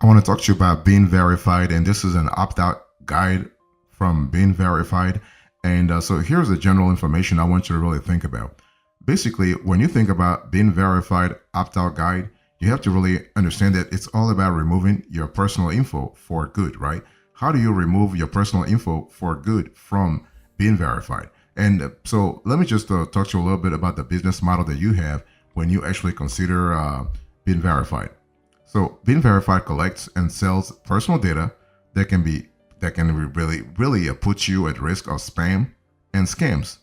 I want to talk to you about BeenVerified, and this is an opt-out guide from BeenVerified. And so here's the general information I want you to really think about. Basically, when you think about BeenVerified opt-out guide, you have to really understand that it's all about removing your personal info for good, right? How do you remove your personal info for good from BeenVerified? And so let me just talk to you a little bit about the business model that you have when you actually consider BeenVerified. So BeenVerified collects and sells personal data that can be really put you at risk of spam and scams.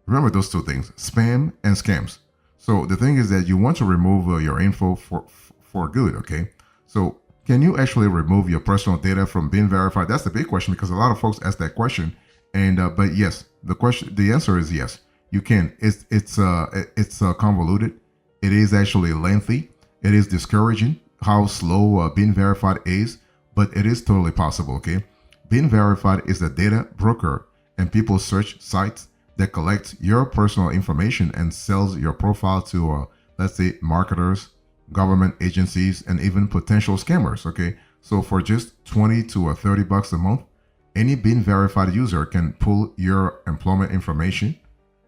Remember those two things: spam and scams. So the thing is that you want to remove your info for good. Okay. So can you actually remove your personal data from BeenVerified? That's the big question, because a lot of folks ask that question. And but yes, the answer is yes, you can. It's convoluted. It is actually lengthy. It is discouraging how slow BeenVerified is, but it is totally possible. Okay, BeenVerified is a data broker and people search sites that collects your personal information and sells your profile to, let's say, marketers, government agencies, and even potential scammers. Okay, so for just 20 to 30 bucks a month, any BeenVerified user can pull your employment information,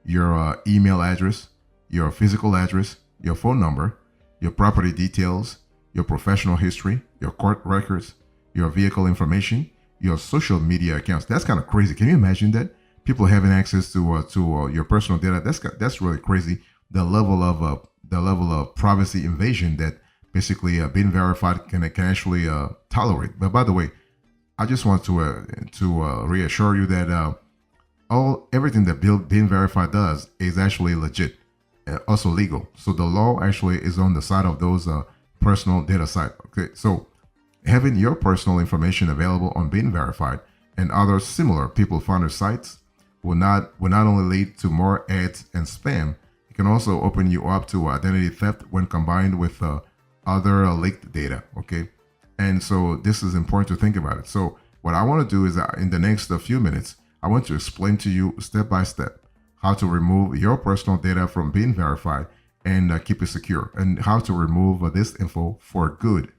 your email address, your physical address, your phone number, your property details, your professional history, your court records, your vehicle information, your social media accounts. That's kind of crazy. Can you imagine that? People having access to your personal data. That's really crazy. The level of privacy invasion that basically BeenVerified can actually tolerate. But by the way, I just want to reassure you that everything that BeenVerified does is actually legit, also legal. So the law actually is on the side of those personal data site. Okay, so having your personal information available on BeenVerified and other similar people finder sites will not only lead to more ads and spam, it can also open you up to identity theft when combined with other leaked data. Okay, and so this is important to think about it. So what I want to do is in the next few minutes, I want to explain to you step by step how to remove your personal data from BeenVerified and keep it secure, and how to remove this info for good.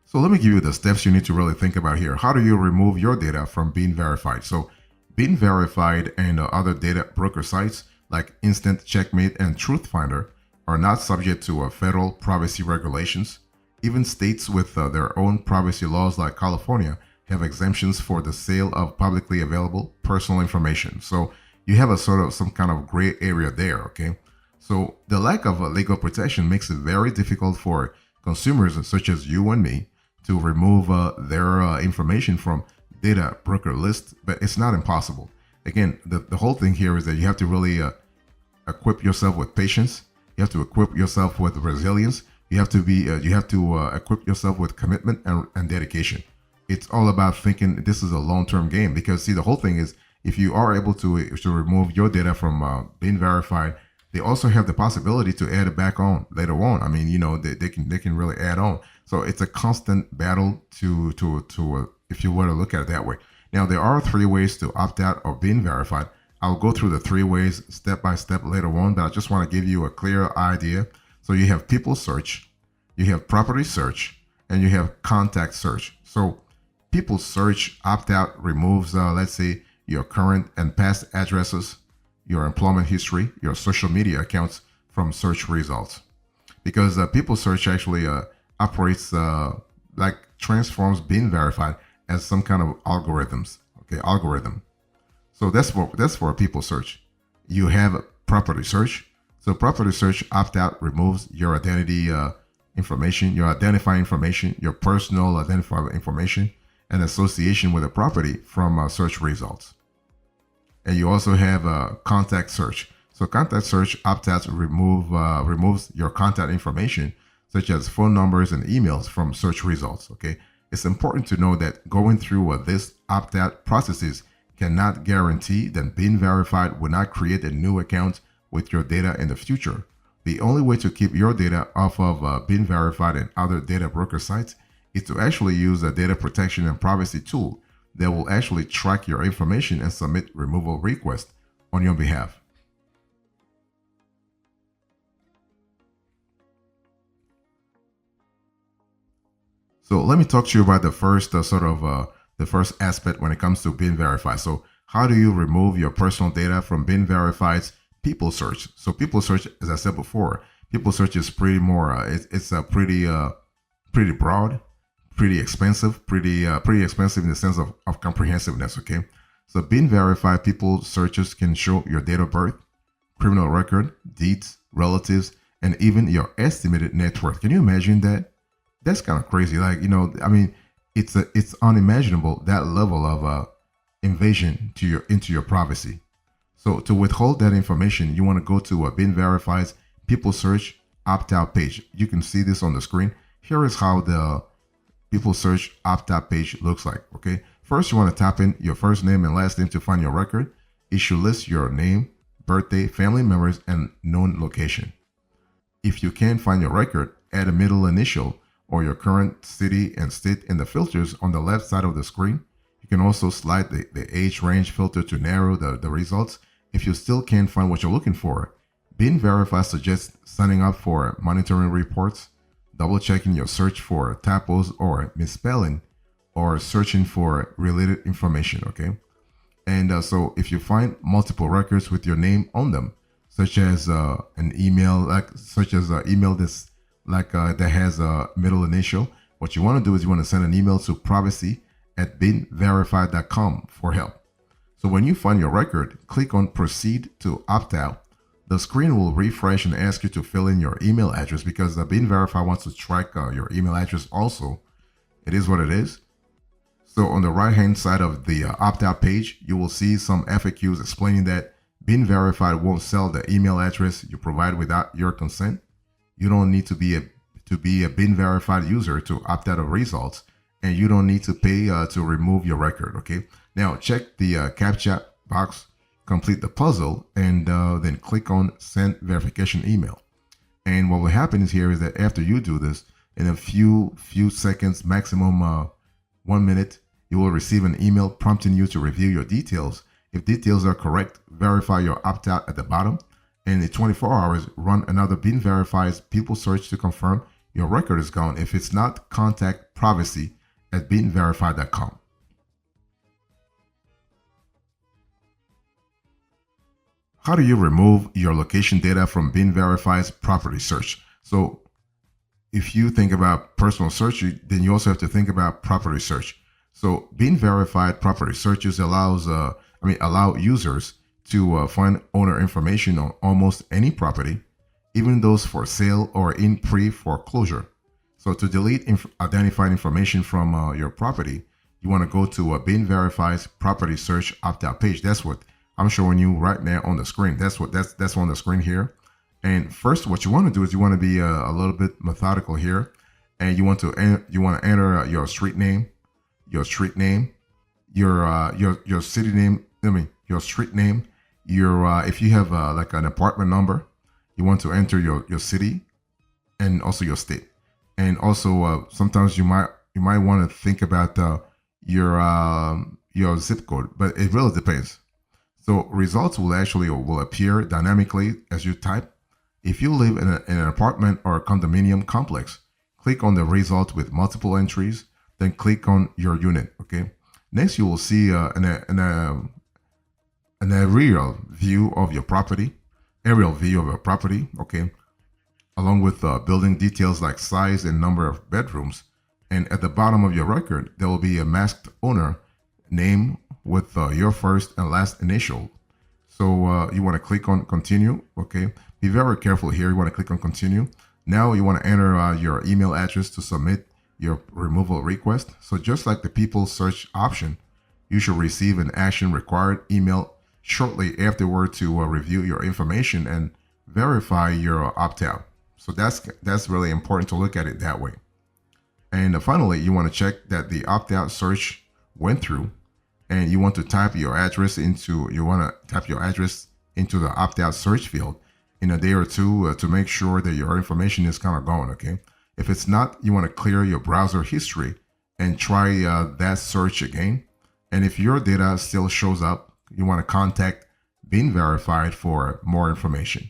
So let me give you the steps you need to really think about here. How do you remove your data from BeenVerified? So BeenVerified and other data broker sites like Instant Checkmate and Truth Finder are not subject to federal privacy regulations. Even states with their own privacy laws like California have exemptions for the sale of publicly available personal information. So you have a sort of some kind of gray area there. Okay, so the lack of legal protection makes it very difficult for consumers such as you and me to remove their information from data broker lists, but it's not impossible. Again, the whole thing here is that you have to really equip yourself with patience. You have to equip yourself with resilience. You have to equip yourself with commitment and dedication. It's all about thinking this is a long-term game, because see, the whole thing is, if you are able to remove your data from BeenVerified, they also have the possibility to add it back on later on. I mean, they can really add on. So it's a constant battle to if you were to look at it that way. Now, there are 3 ways to opt out of BeenVerified. I'll go through the 3 ways step by step later on, but I just want to give you a clear idea. So you have people search, you have property search, and you have contact search. So people search opt out removes, let's say, your current and past addresses, your employment history, your social media accounts from search results. Because people search actually operates like transforms BeenVerified as some kind of algorithm. So that's for people search. You have property search. So property search opt out removes your identity information, your identifying information, your personal identifier information, and association with a property from search results. And you also have contact search. So contact search opt-outs removes your contact information, such as phone numbers and emails, from search results. Okay, it's important to know that going through this opt-out processes cannot guarantee that BeenVerified will not create a new account with your data in the future. The only way to keep your data off of BeenVerified and other data broker sites is to actually use a data protection and privacy tool that will actually track your information and submit removal requests on your behalf. So let me talk to you about the first the first aspect when it comes to BeenVerified. So how do you remove your personal data from BeenVerified's people search? So people search, as I said before, people search is pretty more it's a pretty broad, pretty expensive, pretty expensive in the sense of comprehensiveness. Okay, so BeenVerified people searches can show your date of birth, criminal record, deeds, relatives, and even your estimated net worth. Can you imagine that? That's kind of crazy. Like, I mean, it's unimaginable, that level of invasion to your into your privacy. So to withhold that information, you want to go to BeenVerified's people search opt out page. You can see this on the screen. Here is how the people search opt out page looks like. Okay, first you want to tap in your first name and last name to find your record. It should list your name, birthday, family members, and known location. If you can't find your record, add a middle initial or your current city and state in the filters on the left side of the screen. You can also slide the age range filter to narrow the results. If you still can't find what you're looking for, BeenVerified suggests signing up for monitoring reports, double checking your search for typos or misspelling, or searching for related information. Okay, and so if you find multiple records with your name on them, such as an email, email this that has a middle initial, what you want to do is you want to send an email to privacy@beenverified.com for help. So when you find your record, click on proceed to opt out. The screen will refresh and ask you to fill in your email address because the BeenVerified wants to track your email address also. It is what it is. So on the right hand side of the opt out page, you will see some FAQs explaining that BeenVerified won't sell the email address you provide without your consent. You don't need to be a BeenVerified user to opt out of results, and you don't need to pay to remove your record. Okay. Now check the CAPTCHA box, complete the puzzle, and then click on send verification email. And what will happen here is that after you do this, in a few seconds, maximum 1 minute, you will receive an email prompting you to review your details. If details are correct, verify your opt out at the bottom. And in 24 hours, run another BeenVerified's people search to confirm your record is gone. If it's not, contact privacy@beenverified.com. How do you remove your location data from BeenVerified's property search? So if you think about personal search, then you also have to think about property search. So BeenVerified property searches allow users to find owner information on almost any property, even those for sale or in pre-foreclosure. So to delete identified information from your property, you want to go to BeenVerified's property search opt-out page. That's what I'm showing you right now on the screen. That's on the screen here. And first, what you want to do is you want to be a little bit methodical here, and you want to enter your street name, your city name. Your street name. If you have like an apartment number, you want to enter your city and also your state. And also sometimes you might want to think about your zip code, but it really depends. So results will appear dynamically as you type. If you live in an apartment or a condominium complex, click on the result with multiple entries, then click on your unit. Okay. Next, you will see an aerial view of your property. Okay, along with building details like size and number of bedrooms. And at the bottom of your record, there will be a masked owner name with your first and last initial. So you want to click on continue. Okay, be very careful here. You want to click on continue. Now you want to enter your email address to submit your removal request. So just like the people search option, you should receive an action required email shortly afterward to review your information and verify your opt-out. So that's really important to look at it that way. And finally, you want to check that the opt-out search went through, and you want to type your address into the opt-out search field in a day or two to make sure that your information is kind of gone. Okay. If it's not, you want to clear your browser history and try that search again. And if your data still shows up, you want to contact BeenVerified for more information.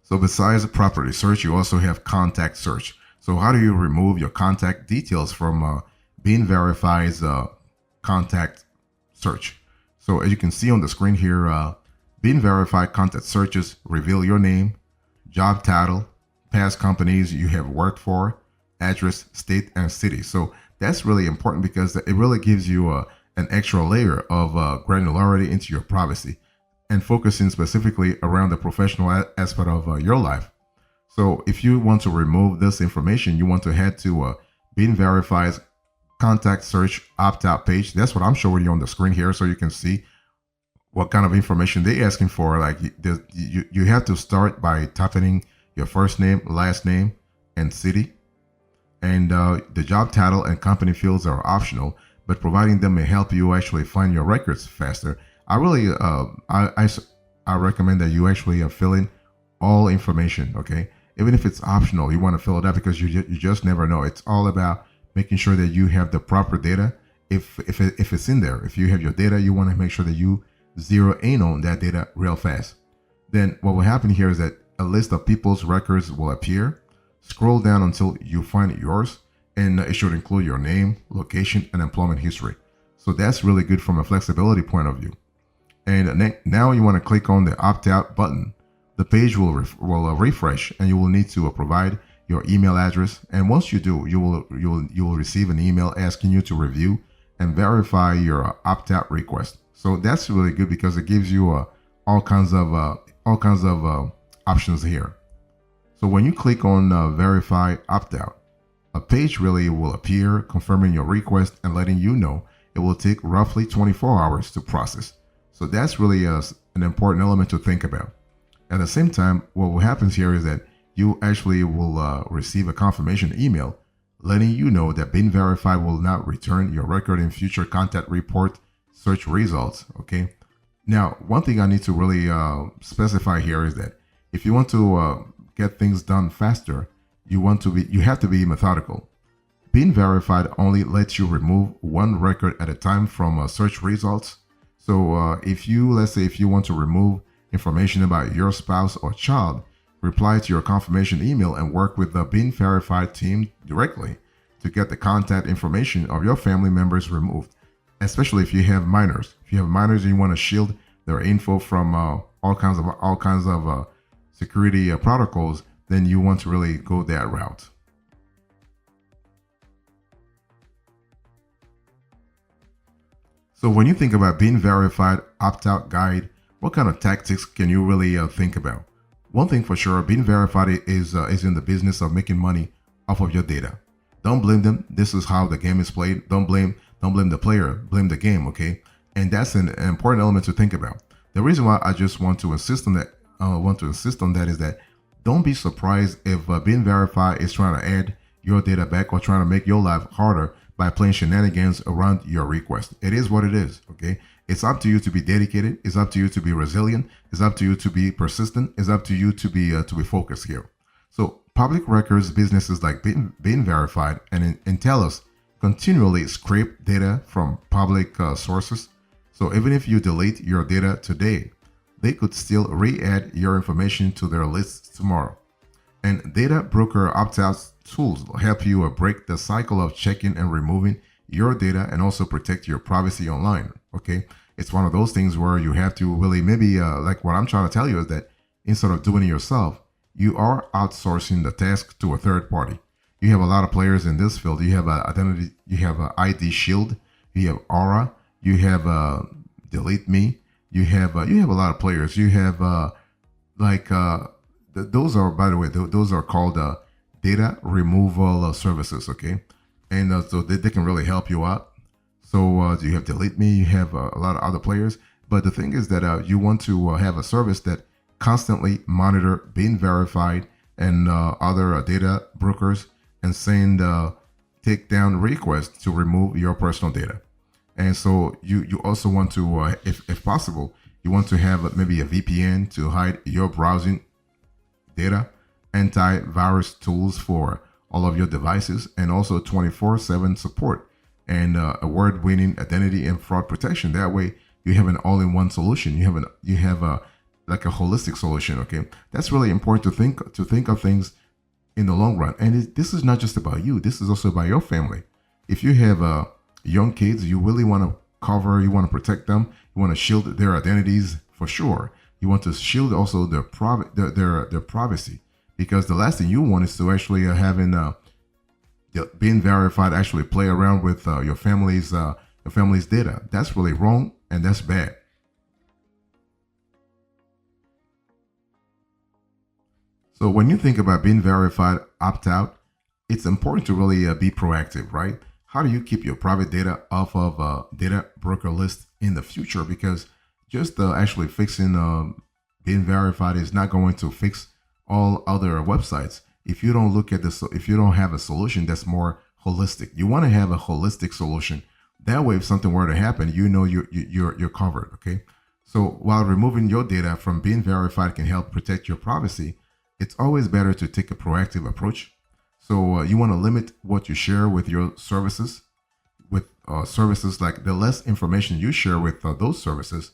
So besides property search, you also have contact search. So So how do you remove your contact details from BeenVerified's contact search? So as you can see on the screen here, BeenVerified contact searches reveal your name, job title, past companies you have worked for, address, state, and city. So that's really important because it really gives you an extra layer of granularity into your privacy and focusing specifically around the professional aspect of your life. So if you want to remove this information, you want to head to BeenVerified's contact search opt-out page. That's what I'm showing you on the screen here, so you can see what kind of information they're asking for. Like you have to start by typing in your first name, last name, and city. And the job title and company fields are optional, but providing them may help you actually find your records faster. I really, I recommend that you actually fill in all information, okay? Even if it's optional, you want to fill it out because you just never know. It's all about making sure that you have the proper data. If it's in there, if you have your data, you want to make sure that you zero in on that data real fast. Then what will happen here is that a list of people's records will appear. Scroll down until you find yours, and it should include your name, location, and employment history. So that's really good from a flexibility point of view. And now you want to click on the opt-out button. The page will refresh, and you will need to provide your email address. And once you do, you will receive an email asking you to review and verify your opt-out request. So that's really good because it gives you all kinds of options here. So when you click on Verify Opt-out, a page really will appear confirming your request and letting you know it will take roughly 24 hours to process. So that's really an important element to think about. At the same time, what happens here is that you actually will receive a confirmation email letting you know that BeenVerified will not return your record in future contact report search results. Okay. Now, one thing I need to really specify here is that if you want to get things done faster, you have to be methodical. BeenVerified only lets you remove one record at a time from search results. So let's say if you want to remove information about your spouse or child, reply to your confirmation email and work with the BeenVerified team directly to get the contact information of your family members removed, especially if you have minors. If you have minors and you want to shield their info from all kinds of security protocols, then you want to really go that route. So when you think about BeenVerified opt-out guide, what kind of tactics can you really think about? One thing for sure, BeenVerified is in the business of making money off of your data. Don't blame them. This is how the game is played. Don't blame the player. Blame the game. Okay, and that's an important element to think about. The reason why I just want to insist on that, is that don't be surprised if BeenVerified is trying to add your data back or trying to make your life harder by playing shenanigans around your request. It is what it is. Okay. It's up to you to be dedicated. It's up to you to be resilient. It's up to you to be persistent. It's up to you to be focused here. So public records businesses like BeenVerified and Intellis continually scrape data from public sources. So even if you delete your data today, they could still re-add your information to their lists tomorrow. And data broker opt-out tools will help you break the cycle of checking and removing your data and also protect your privacy online. Okay, it's one of those things where you have to really maybe like what I'm trying to tell you is that instead of doing it yourself, you are outsourcing the task to a third party. You have a lot of players in this field. You have identity, you have ID Shield, you have Aura, you have Delete Me, you have a lot of players. You have those are, by the way, those are called data removal services. Okay, and so they can really help you out. So you have Delete Me, you have a lot of other players, but the thing is that you want to have a service that constantly monitor BeenVerified and other data brokers and send takedown requests to remove your personal data. And so you also want to, if possible, you want to have maybe a VPN to hide your browsing data, antivirus tools for all of your devices, and also 24/7 support and award-winning identity and fraud protection. That way, you have an all-in-one solution. You have a holistic solution. Okay, that's really important to think of things in the long run. And this is not just about you. This is also about your family. If you have young kids, you really want to cover, you want to protect them, you want to shield their identities for sure. You want to shield also their privacy, because the last thing you want is to actually having BeenVerified actually play around with your family's data. That's really wrong and that's bad. So when you think about BeenVerified Opt Out, it's important to really be proactive, right? How do you keep your private data off of data broker list in the future? Because just actually fixing BeenVerified is not going to fix all other websites. If you don't look at this, if you don't have a solution that's more holistic, you want to have a holistic solution. That way, if something were to happen, you know you're covered. Okay. So while removing your data from BeenVerified can help protect your privacy, it's always better to take a proactive approach. So you want to limit what you share with your services. With services, like the less information you share with those services,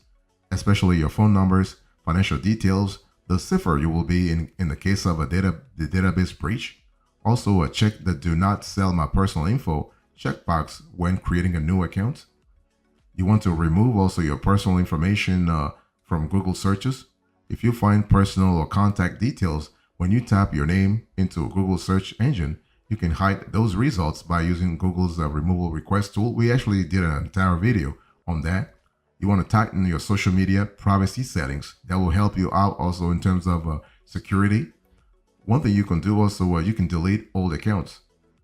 especially your phone numbers, financial details, the safer you will be in the case of the database breach. Also, check the "Do not sell my personal info" checkbox when creating a new account. You want to remove also your personal information from Google searches. If you find personal or contact details, when you tap your name into Google search engine, you can hide those results by using Google's removal request tool. We actually did an entire video on that. You want to tighten your social media privacy settings. That will help you out also in terms of security. One thing you can do also, you can delete old accounts.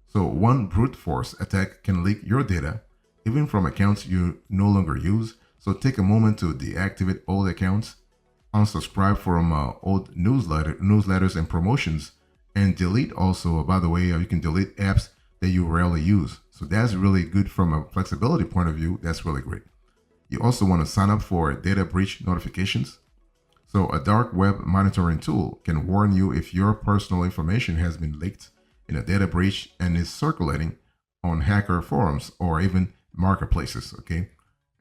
So one brute force attack can leak your data, even from accounts you no longer use. So take a moment to deactivate old accounts, unsubscribe from old newsletters and promotions, and delete also, by the way, you can delete apps that you rarely use. So that's really good from a flexibility point of view. That's really great. You also want to sign up for data breach notifications. So a dark web monitoring tool can warn you if your personal information has been leaked in a data breach and is circulating on hacker forums or even marketplaces, okay?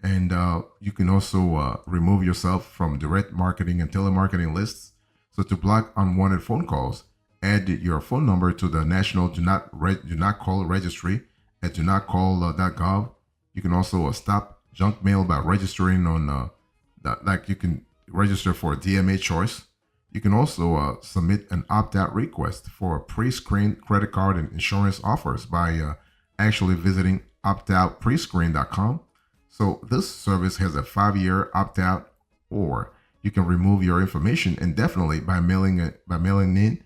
And you can also remove yourself from direct marketing and telemarketing lists. So to block unwanted phone calls, add your phone number to the National Do Not Call Registry at donotcall.gov. You can also stop junk mail by registering on you can register for DMA choice. You can also submit an opt-out request for pre-screened credit card and insurance offers by actually visiting optoutprescreen.com. So this service has a 5-year opt-out, or you can remove your information indefinitely by mailing in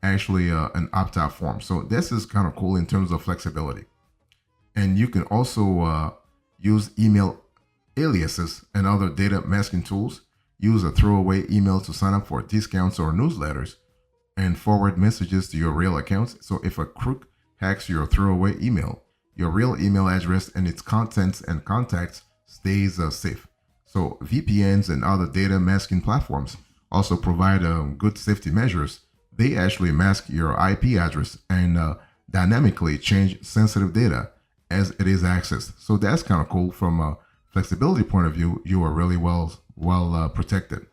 actually an opt-out form. So this is kind of cool in terms of flexibility. And you can also use email aliases and other data masking tools. Use a throwaway email to sign up for discounts or newsletters and forward messages to your real accounts. So if a crook hacks your throwaway email, your real email address and its contents and contacts stays safe. So VPNs and other data masking platforms also provide good safety measures. They actually mask your IP address and dynamically change sensitive data as it is accessed. So that's kind of cool. From a flexibility point of view, you are really well protected.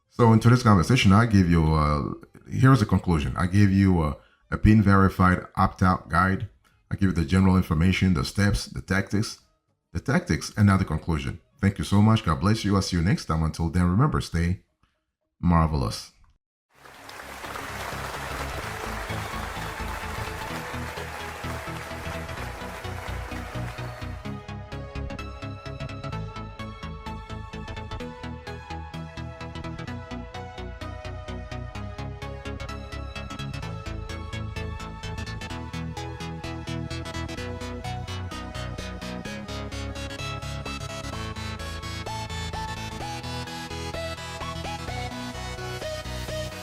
So in today's conversation, I give you here's the conclusion. I gave you a BeenVerified opt-out guide. I give you the general information, the steps, the tactics, and now the conclusion. Thank you so much. God bless you. I'll see you next time. Until then, remember, stay marvelous.